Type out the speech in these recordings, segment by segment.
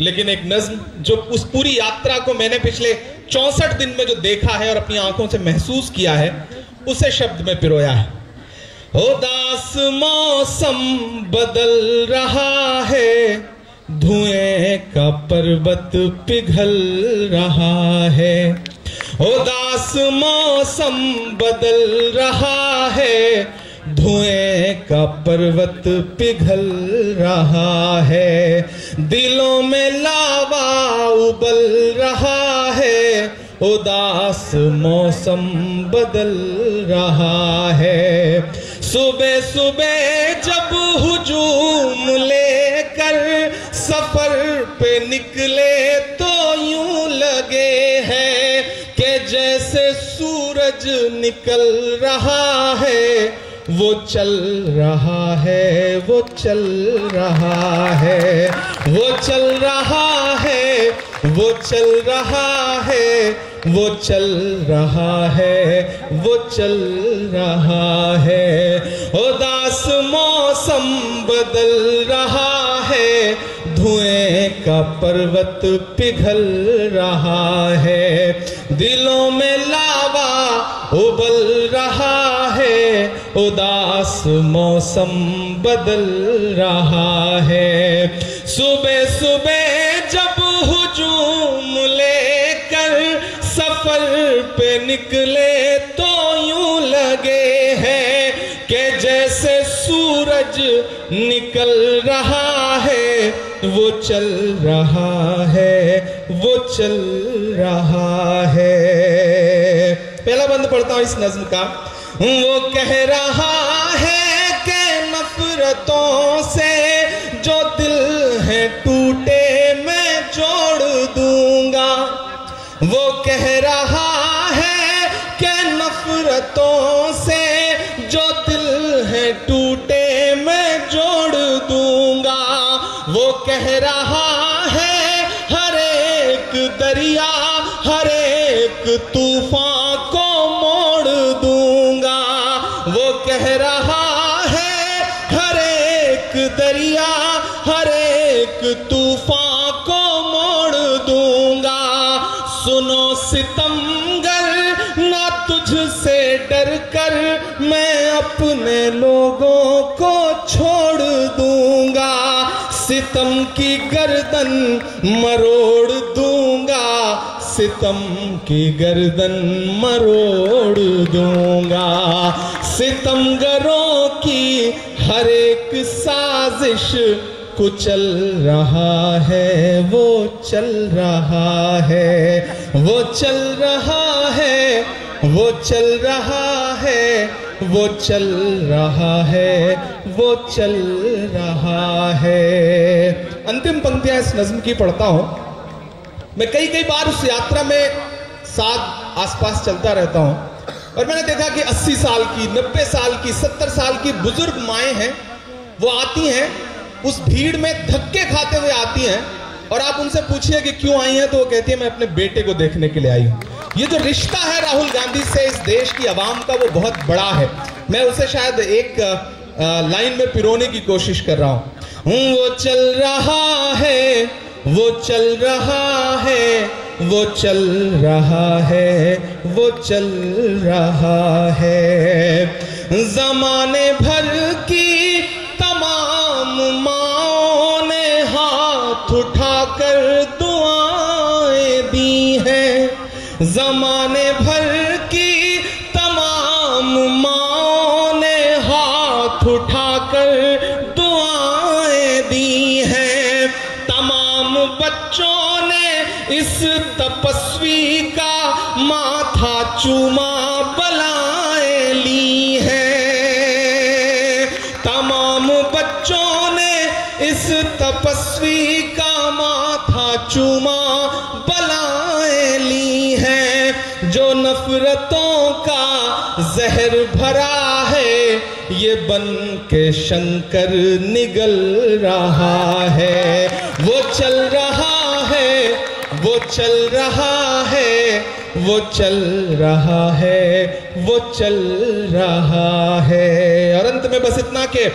लेकिन एक नज्म जो उस पूरी यात्रा को मैंने पिछले 64 दिन में जो देखा है और अपनी आंखों से महसूस किया है, उसे शब्द में पिरोया है। उदास मौसम बदल रहा है, धुएं का पर्वत पिघल रहा है। उदास मौसम बदल रहा है, धुएं का पर्वत पिघल रहा है। दिलों में लावा उबल रहा है, उदास मौसम बदल रहा है। सुबह सुबह जब हुजूम लेकर सफर पे निकले तो यूं लगे हैं कि जैसे सूरज निकल रहा है, वो चल रहा है, वो चल रहा है, वो चल रहा है, वो चल रहा है, वो चल रहा है, वो चल रहा है। उदास मौसम बदल रहा है, धुएं का पर्वत पिघल रहा है। दिलों में लावा उबल रहा है, उदास मौसम बदल रहा है। सुबह सुबह जब हुजूम लेकर सफर पे निकले तो यूं लगे हैं कि जैसे सूरज निकल रहा है, वो चल रहा है, वो चल रहा है। पहला बंद पढ़ता हूं इस नज्म का। वो कह रहा है कि नफरतों से जो दिल है टूटे मैं जोड़ दूंगा। वो कह रहा है कि नफरतों से जो दिल है टूटे मैं जोड़ दूंगा। वो कह रहा है हर एक दरिया हर एक तूफान को मोड़ दूंगा। वो कह रहा है हर एक दरिया हर एक तूफान को मोड़ दूंगा। सुनो सितमगर ना तुझसे डर कर मैं अपने लोगों को छोड़ दूंगा। सितम की गर्दन मरोड़ दूंगा, सितम की गर्दन मरोड़ दूंगा। सितमगरों की हर एक साजिश कुचल रहा है, वो चल रहा है, वो चल रहा है, वो चल रहा है, वो चल रहा है, वो चल रहा है। अंतिम पंक्तियां इस नज्म की पढ़ता हूं। मैं कई बार उस यात्रा में साथ आसपास चलता रहता हूं और मैंने देखा कि 80 साल की 90 साल की 70 साल की बुजुर्ग माएं हैं, वो आती हैं उस भीड़ में धक्के खाते हुए आती हैं और आप उनसे पूछिए कि क्यों आई हैं तो वो कहती है मैं अपने बेटे को देखने के लिए आई हूं। ये जो रिश्ता है राहुल गांधी से इस देश की आवाम का, वो बहुत बड़ा है। मैं उसे शायद एक लाइन में पिरोने की कोशिश कर रहा हूं। वो चल रहा है, वो चल रहा है, वो चल रहा है, वो चल रहा है। जमाने भर की तमाम माओं ने हाथ उठाकर दुआएं दी हैं। जमाने भर की तमाम माओं ने हाथ उठाकर दुआएं दी हैं। तमाम बच्चों ने इस तपस्वी का माथा चूमा बलाएं ली हैं। तमाम बच्चों ने इस तपस्वी का माथा चूमा बलाएं ली हैं। जो नफरतों का जहर भरा है, ये बन के शंकर निगल रहा है। वो चल रहा है, वो चल रहा है, वो चल रहा है, वो चल रहा है। और अंत में बस इतना के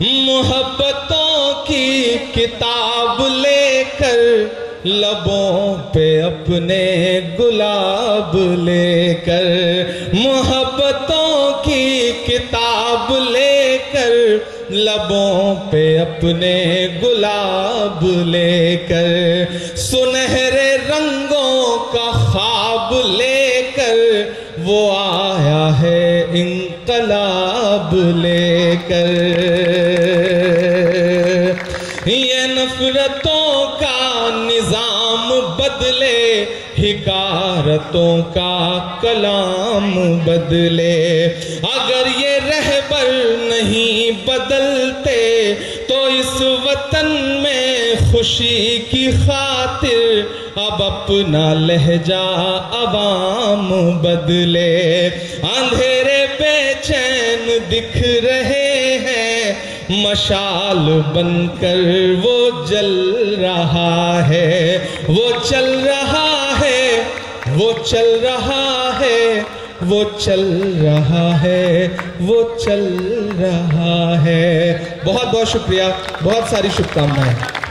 मोहब्बतों की किताब ले लेकर, लबों पे अपने गुलाब लेकर, मोहब्बतों की किताब लेकर, लबों पे अपने गुलाब लेकर, सुनहरे रंगों का ख्वाब लेकर, वो आया है इंकलाब लेकर। ये नफरतों का निजाम बदले, हिकारतों का कलाम बदले। अगर ये रहबर नहीं बदलते तो इस वतन में खुशी की खातिर अब अपना लहजा अवाम बदले। अंधेरे बेचैन दिख रहे हैं, मशाल बनकर वो जल रहा है, वो चल रहा है, वो चल रहा है, वो चल रहा है, वो चल रहा है। बहुत बहुत शुक्रिया, बहुत सारी शुभकामनाएं।